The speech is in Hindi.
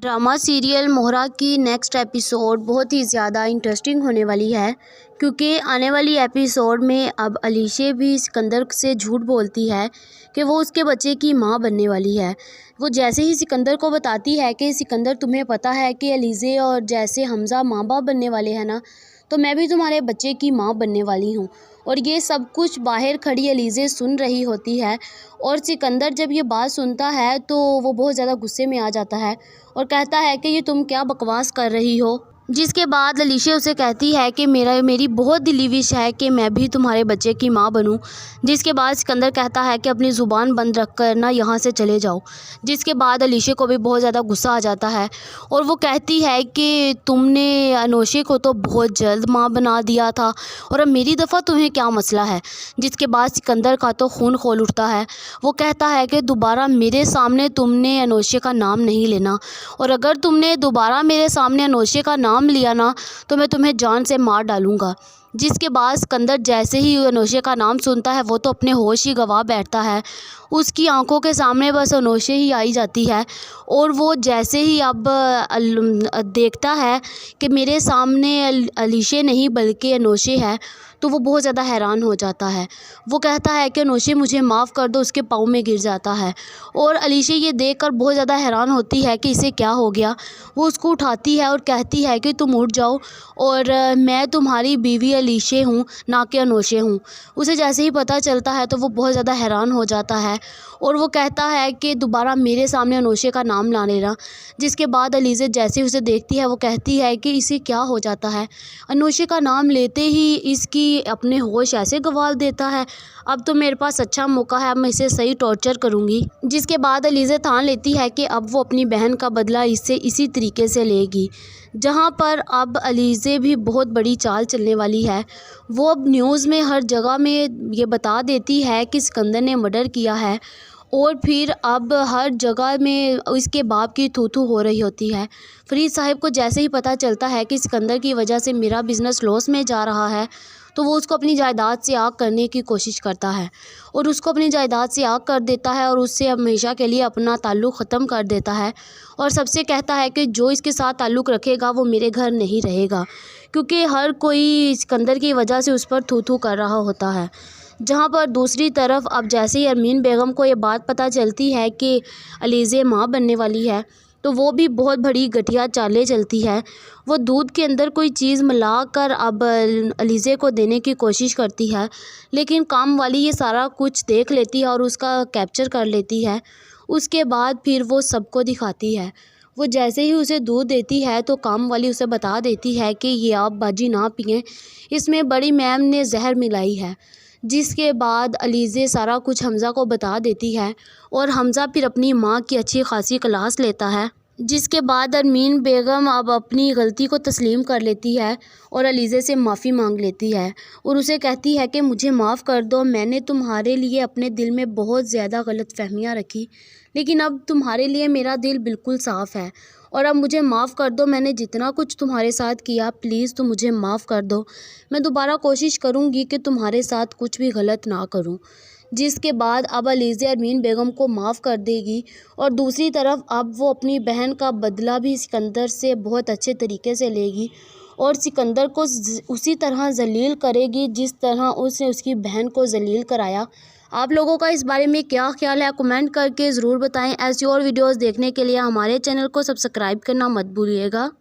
ड्रामा सीरियल मोहरा की नेक्स्ट एपिसोड बहुत ही ज़्यादा इंटरेस्टिंग होने वाली है, क्योंकि आने वाली एपिसोड में अब अलीशे भी सिकंदर से झूठ बोलती है कि वो उसके बच्चे की माँ बनने वाली है। वो जैसे ही सिकंदर को बताती है कि सिकंदर, तुम्हें पता है कि अलीज़े और जैसे हमज़ा माँ बाप बनने वाले हैं ना, तो मैं भी तुम्हारे बच्चे की माँ बनने वाली हूँ। और ये सब कुछ बाहर खड़ी अलीज़े सुन रही होती है। और सिकंदर जब ये बात सुनता है तो वो बहुत ज़्यादा गुस्से में आ जाता है और कहता है कि ये तुम क्या बकवास कर रही हो। जिसके बाद अलीशा उसे कहती है कि मेरी बहुत दिली विश है कि मैं भी तुम्हारे बच्चे की माँ बनूं। जिसके बाद सिकंदर कहता है कि अपनी ज़ुबान बंद रख कर ना यहाँ से चले जाओ। जिसके बाद अलीशा को भी बहुत ज़्यादा गुस्सा आ जाता है और वो कहती है कि तुमने अनोशे को तो बहुत जल्द माँ बना दिया था और अब मेरी दफ़ा तुम्हें क्या मसला है। जिसके बाद सिकंदर का तो खून खोल उठता है। वो कहता है कि दोबारा मेरे सामने तुमने अनोशे का नाम नहीं लेना, और अगर तुमने दोबारा मेरे सामने अनोशे का नाम लिया ना तो मैं तुम्हें जान से मार डालूंगा। जिसके बाद सिकंदर जैसे ही अनोशे का नाम सुनता है वो तो अपने होश ही गंवा बैठता है। उसकी आंखों के सामने बस अनोशे ही आई जाती है और वो जैसे ही अब देखता है कि मेरे सामने अलीशे नहीं बल्कि अनोशे है, तो वो बहुत ज़्यादा हैरान हो जाता है। वो कहता है कि अनोशे मुझे माफ़ कर दो, उसके पाँव में गिर जाता है। और अलीशा ये देखकर बहुत ज़्यादा हैरान होती है कि इसे क्या हो गया। वो उसको उठाती है और कहती है कि तुम उठ जाओ और मैं तुम्हारी बीवी अलीशा हूँ, ना कि अनोशे हूँ। उसे जैसे ही पता चलता है तो वो बहुत ज़्यादा हैरान हो जाता है और वो कहता है कि दोबारा मेरे सामने अनोशे का नाम ला लेना। जिसके बाद अलीज़ा जैसे ही उसे देखती है वो कहती है कि इसे क्या हो जाता है। अनोशे का नाम लेते ही इसकी अपने होश ऐसे गंवा देता है। अब तो मेरे पास अच्छा मौका है, अब मैं इसे सही टॉर्चर करूँगी। जिसके बाद अलीज़ा ठान लेती है कि अब वो अपनी बहन का बदला इससे इसी तरीके से लेगी। जहाँ पर अब अलीज़ा भी बहुत बड़ी चाल चलने वाली है। वो अब न्यूज़ में हर जगह में ये बता देती है कि सिकंदर ने मर्डर किया है, और फिर अब हर जगह में इसके बाप की थू-थू हो रही होती है। फरीद साहब को जैसे ही पता चलता है कि सिकंदर की वजह से मेरा बिज़नेस लॉस में जा रहा है, तो वो उसको अपनी जायदाद से आग करने की कोशिश करता है और उसको अपनी जायदाद से आग कर देता है और उससे हमेशा के लिए अपना ताल्लुक़ ख़त्म कर देता है। और सबसे कहता है कि जो इसके साथ ताल्लुक़ रखेगा वो मेरे घर नहीं रहेगा, क्योंकि हर कोई सिकंदर की वजह से उस पर थू-थू कर रहा होता है। जहाँ पर दूसरी तरफ अब जैसे ही अरमीन बेगम को ये बात पता चलती है कि अलीज़ा माँ बनने वाली है, तो वो भी बहुत बड़ी घटिया चालें चलती है। वो दूध के अंदर कोई चीज़ मिलाकर अब अलीज़ा को देने की कोशिश करती है, लेकिन काम वाली ये सारा कुछ देख लेती है और उसका कैप्चर कर लेती है। उसके बाद फिर वो सबको दिखाती है। वो जैसे ही उसे दूध देती है तो काम वाली उसे बता देती है कि ये आप बाजी ना पिएं, इसमें बड़ी मैम ने जहर मिलाई है। जिसके बाद अलीज़ा सारा कुछ हमज़ा को बता देती है और हमज़ा फिर अपनी माँ की अच्छी खासी क्लास लेता है। जिसके बाद अरमीन बेगम अब अपनी गलती को तस्लीम कर लेती है और अलीज़ा से माफ़ी मांग लेती है और उसे कहती है कि मुझे माफ़ कर दो, मैंने तुम्हारे लिए अपने दिल में बहुत ज़्यादा गलतफ़हमियाँ रखी, लेकिन अब तुम्हारे लिए मेरा दिल बिल्कुल साफ़ है और अब मुझे माफ़ कर दो। मैंने जितना कुछ तुम्हारे साथ किया, प्लीज़ तुम मुझे माफ़ कर दो। मैं दोबारा कोशिश करूँगी कि तुम्हारे साथ कुछ भी गलत ना करूँ। जिसके बाद अब अलीज़ा अरमीन बेगम को माफ़ कर देगी और दूसरी तरफ अब वो अपनी बहन का बदला भी सिकंदर से बहुत अच्छे तरीके से लेगी और सिकंदर को उसी तरह ज़लील करेगी जिस तरह उसने उसकी बहन को ज़लील कराया। आप लोगों का इस बारे में क्या ख्याल है, कमेंट करके ज़रूर बताएं। ऐसी और वीडियोस देखने के लिए हमारे चैनल को सब्सक्राइब करना मत भूलिएगा।